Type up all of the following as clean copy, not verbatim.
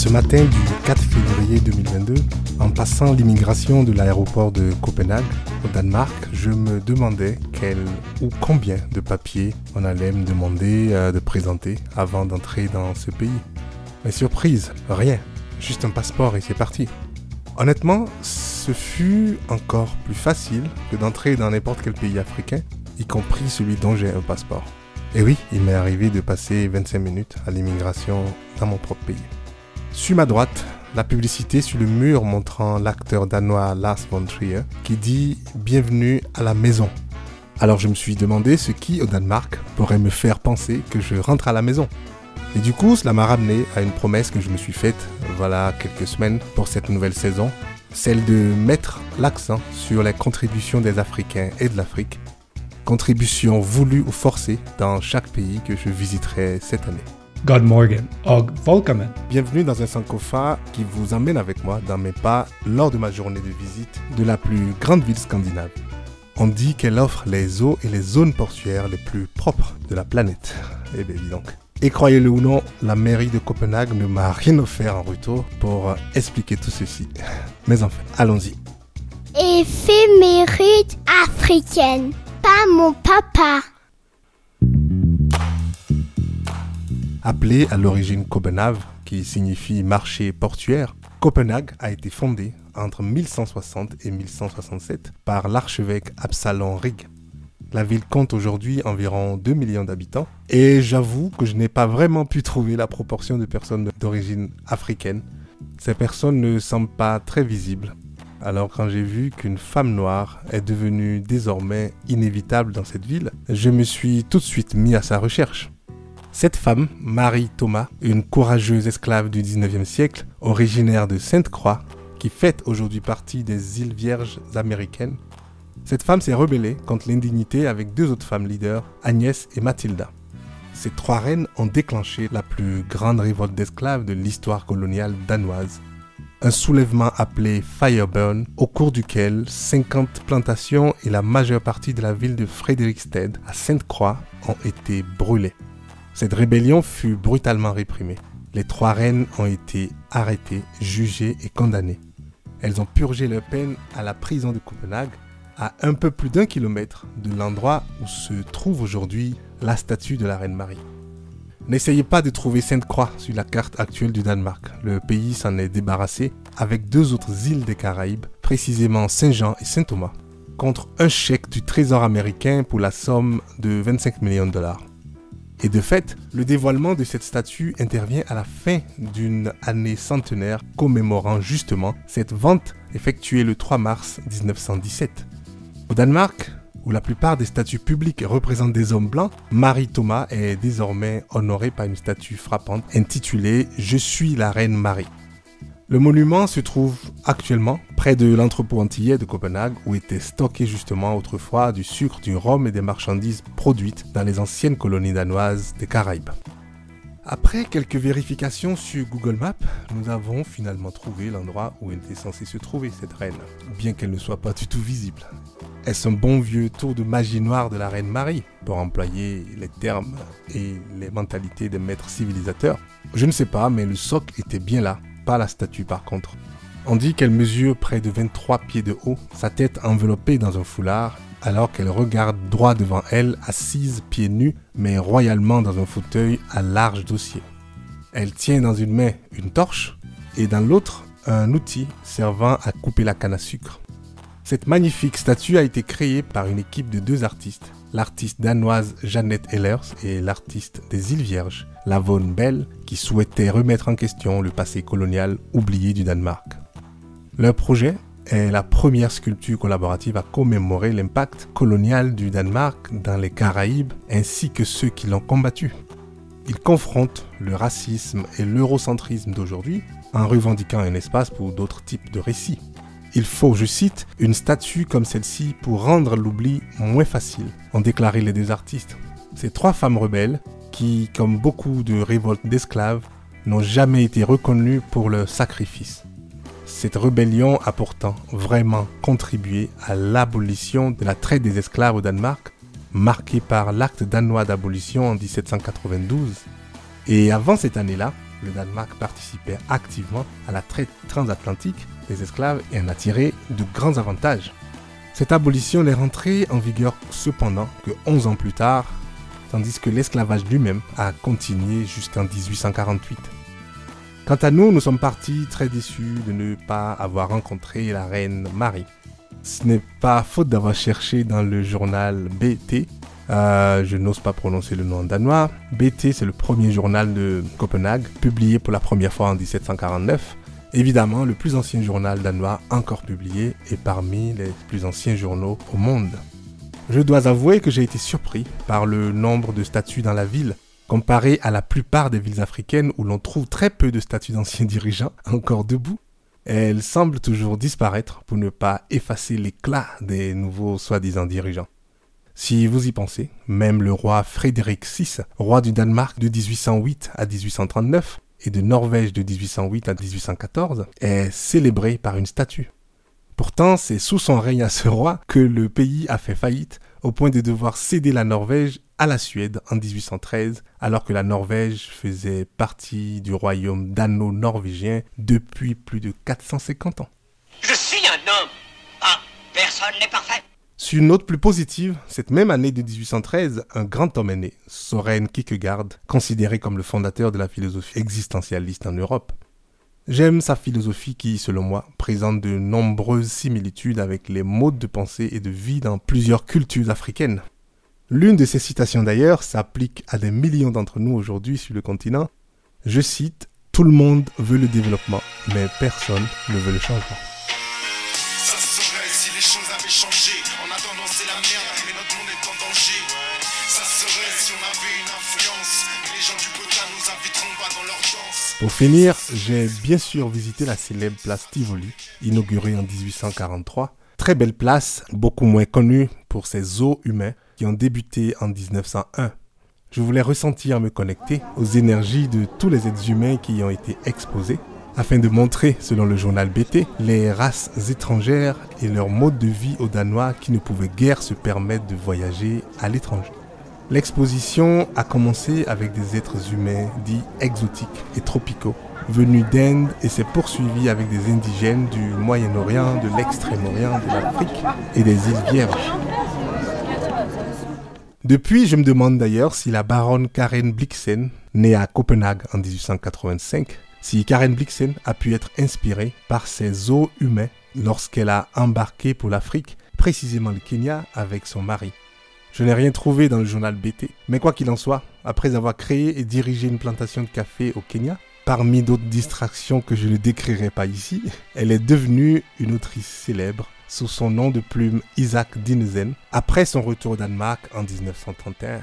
Ce matin du 4 février 2022, en passant l'immigration de l'aéroport de Copenhague au Danemark, je me demandais quel ou combien de papiers on allait me demander de présenter avant d'entrer dans ce pays. Mais surprise, rien, juste un passeport et c'est parti. Honnêtement, ce fut encore plus facile que d'entrer dans n'importe quel pays africain, y compris celui dont j'ai un passeport. Et oui, il m'est arrivé de passer 25 minutes à l'immigration dans mon propre pays. Sur ma droite, la publicité sur le mur montrant l'acteur danois Lars von Trier qui dit « Bienvenue à la maison ». Alors je me suis demandé ce qui, au Danemark, pourrait me faire penser que je rentre à la maison. Et du coup, cela m'a ramené à une promesse que je me suis faite, voilà quelques semaines pour cette nouvelle saison, celle de mettre l'accent sur les contributions des Africains et de l'Afrique, contributions voulues ou forcées dans chaque pays que je visiterai cette année. God morgen og velkommen. Bienvenue dans un Sankofa qui vous emmène avec moi dans mes pas lors de ma journée de visite de la plus grande ville scandinave. On dit qu'elle offre les eaux et les zones portuaires les plus propres de la planète. Eh bien, dis donc. Et croyez-le ou non, la mairie de Copenhague ne m'a rien offert en retour pour expliquer tout ceci. Mais enfin, allons-y. Éphéméride africaine, pas mon papa. Appelée à l'origine Copenhague, qui signifie marché portuaire, Copenhague a été fondée entre 1160 et 1167 par l'archevêque Absalon Rig. La ville compte aujourd'hui environ 2 millions d'habitants et j'avoue que je n'ai pas vraiment pu trouver la proportion de personnes d'origine africaine. Ces personnes ne semblent pas très visibles. Alors quand j'ai vu qu'une femme noire est devenue désormais inévitable dans cette ville, je me suis tout de suite mis à sa recherche. Cette femme, Marie Thomas, une courageuse esclave du 19e siècle, originaire de Sainte-Croix, qui fait aujourd'hui partie des îles Vierges américaines, cette femme s'est rebellée contre l'indignité avec deux autres femmes leaders, Agnès et Mathilda. Ces trois reines ont déclenché la plus grande révolte d'esclaves de l'histoire coloniale danoise. Un soulèvement appelé Fireburn, au cours duquel 50 plantations et la majeure partie de la ville de Frederiksted à Sainte-Croix ont été brûlées. Cette rébellion fut brutalement réprimée. Les trois reines ont été arrêtées, jugées et condamnées. Elles ont purgé leur peine à la prison de Copenhague, à un peu plus d'1 kilomètre de l'endroit où se trouve aujourd'hui la statue de la Reine Marie. N'essayez pas de trouver Sainte-Croix sur la carte actuelle du Danemark. Le pays s'en est débarrassé avec deux autres îles des Caraïbes, précisément Saint-Jean et Saint-Thomas, contre un chèque du Trésor américain pour la somme de 25 millions de dollars. Et de fait, le dévoilement de cette statue intervient à la fin d'une année centenaire commémorant justement cette vente effectuée le 3 mars 1917. Au Danemark, où la plupart des statues publiques représentent des hommes blancs, Marie Thomas est désormais honorée par une statue frappante intitulée « Je suis la Reine Marie ». Le monument se trouve actuellement près de l'entrepôt antillais de Copenhague où était stocké justement autrefois du sucre, du rhum et des marchandises produites dans les anciennes colonies danoises des Caraïbes. Après quelques vérifications sur Google Maps, nous avons finalement trouvé l'endroit où elle était censée se trouver cette reine, bien qu'elle ne soit pas du tout visible. Est-ce un bon vieux tour de magie noire de la Reine Marie, pour employer les termes et les mentalités des maîtres civilisateurs? Je ne sais pas, mais le socle était bien là. Pas la statue par contre. On dit qu'elle mesure près de 23 pieds de haut, sa tête enveloppée dans un foulard, alors qu'elle regarde droit devant elle, assise pieds nus, mais royalement dans un fauteuil à large dossier. Elle tient dans une main une torche et dans l'autre un outil servant à couper la canne à sucre. Cette magnifique statue a été créée par une équipe de deux artistes, l'artiste danoise Jeanette Ehlers et l'artiste des îles Vierges, Lavonne Bell, qui souhaitaient remettre en question le passé colonial oublié du Danemark. Leur projet est la première sculpture collaborative à commémorer l'impact colonial du Danemark dans les Caraïbes ainsi que ceux qui l'ont combattu. Ils confrontent le racisme et l'eurocentrisme d'aujourd'hui en revendiquant un espace pour d'autres types de récits. Il faut, je cite, une statue comme celle-ci pour rendre l'oubli moins facile, ont déclaré les deux artistes. Ces trois femmes rebelles qui, comme beaucoup de révoltes d'esclaves, n'ont jamais été reconnues pour leur sacrifice. Cette rébellion a pourtant vraiment contribué à l'abolition de la traite des esclaves au Danemark, marquée par l'acte danois d'abolition en 1792. Et avant cette année-là, le Danemark participait activement à la traite transatlantique des esclaves et en a tiré de grands avantages. Cette abolition n'est rentrée en vigueur cependant que 11 ans plus tard, tandis que l'esclavage lui-même a continué jusqu'en 1848. Quant à nous, nous sommes partis très déçus de ne pas avoir rencontré la reine Marie. Ce n'est pas faute d'avoir cherché dans le journal BT. Je n'ose pas prononcer le nom en danois. BT, c'est le premier journal de Copenhague, publié pour la première fois en 1749. Évidemment, le plus ancien journal danois encore publié et parmi les plus anciens journaux au monde. Je dois avouer que j'ai été surpris par le nombre de statues dans la ville, comparé à la plupart des villes africaines où l'on trouve très peu de statues d'anciens dirigeants encore debout. Elles semblent toujours disparaître pour ne pas effacer l'éclat des nouveaux soi-disant dirigeants. Si vous y pensez, même le roi Frédéric VI, roi du Danemark de 1808 à 1839 et de Norvège de 1808 à 1814, est célébré par une statue. Pourtant, c'est sous son règne à ce roi que le pays a fait faillite au point de devoir céder la Norvège à la Suède en 1813, alors que la Norvège faisait partie du royaume dano-norvégien depuis plus de 450 ans. Je suis un homme. Ah, personne n'est parfait. Sur une note plus positive, cette même année de 1813, un grand homme est né, Søren Kierkegaard, considéré comme le fondateur de la philosophie existentialiste en Europe. J'aime sa philosophie qui, selon moi, présente de nombreuses similitudes avec les modes de pensée et de vie dans plusieurs cultures africaines. L'une de ces citations d'ailleurs s'applique à des millions d'entre nous aujourd'hui sur le continent. Je cite « Tout le monde veut le développement, mais personne ne veut le changement ». Ça serait si les choses avaient changé. En attendant c'est la merde, mais notre monde est en danger. Ça serait si on avait une influence. Mais les gens du quota nous inviteront pas dans leur danse. Pour finir, j'ai bien sûr visité la célèbre place Tivoli, inaugurée en 1843. Très belle place, beaucoup moins connue pour ses zoos humains qui ont débuté en 1901. Je voulais ressentir me connecter aux énergies de tous les êtres humains qui y ont été exposés, afin de montrer, selon le journal BT, les races étrangères et leur mode de vie aux Danois qui ne pouvaient guère se permettre de voyager à l'étranger. L'exposition a commencé avec des êtres humains dits exotiques et tropicaux, venus d'Inde et s'est poursuivie avec des indigènes du Moyen-Orient, de l'Extrême-Orient, de l'Afrique et des îles Vierges. Depuis, je me demande d'ailleurs si la baronne Karen Blixen, née à Copenhague en 1885, si Karen Blixen a pu être inspirée par ces zoos humains lorsqu'elle a embarqué pour l'Afrique, précisément le Kenya, avec son mari. Je n'ai rien trouvé dans le journal BT, mais quoi qu'il en soit, après avoir créé et dirigé une plantation de café au Kenya, parmi d'autres distractions que je ne décrirai pas ici, elle est devenue une autrice célèbre sous son nom de plume Isaac Dinesen, après son retour au Danemark en 1931.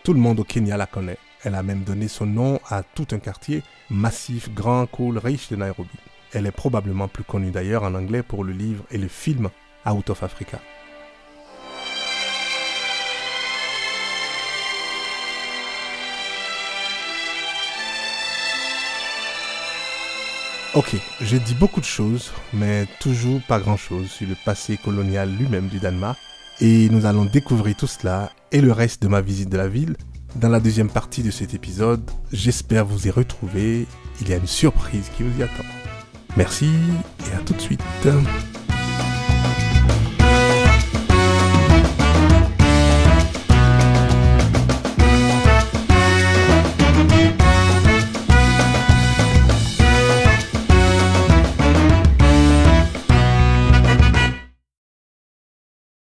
Tout le monde au Kenya la connaît. Elle a même donné son nom à tout un quartier, massif, grand, cool, riche de Nairobi. Elle est probablement plus connue d'ailleurs en anglais pour le livre et le film Out of Africa. Ok, j'ai dit beaucoup de choses, mais toujours pas grand-chose sur le passé colonial lui-même du Danemark. Et nous allons découvrir tout cela et le reste de ma visite de la ville dans la deuxième partie de cet épisode. J'espère vous y retrouver. Il y a une surprise qui vous y attend. Merci et à tout de suite.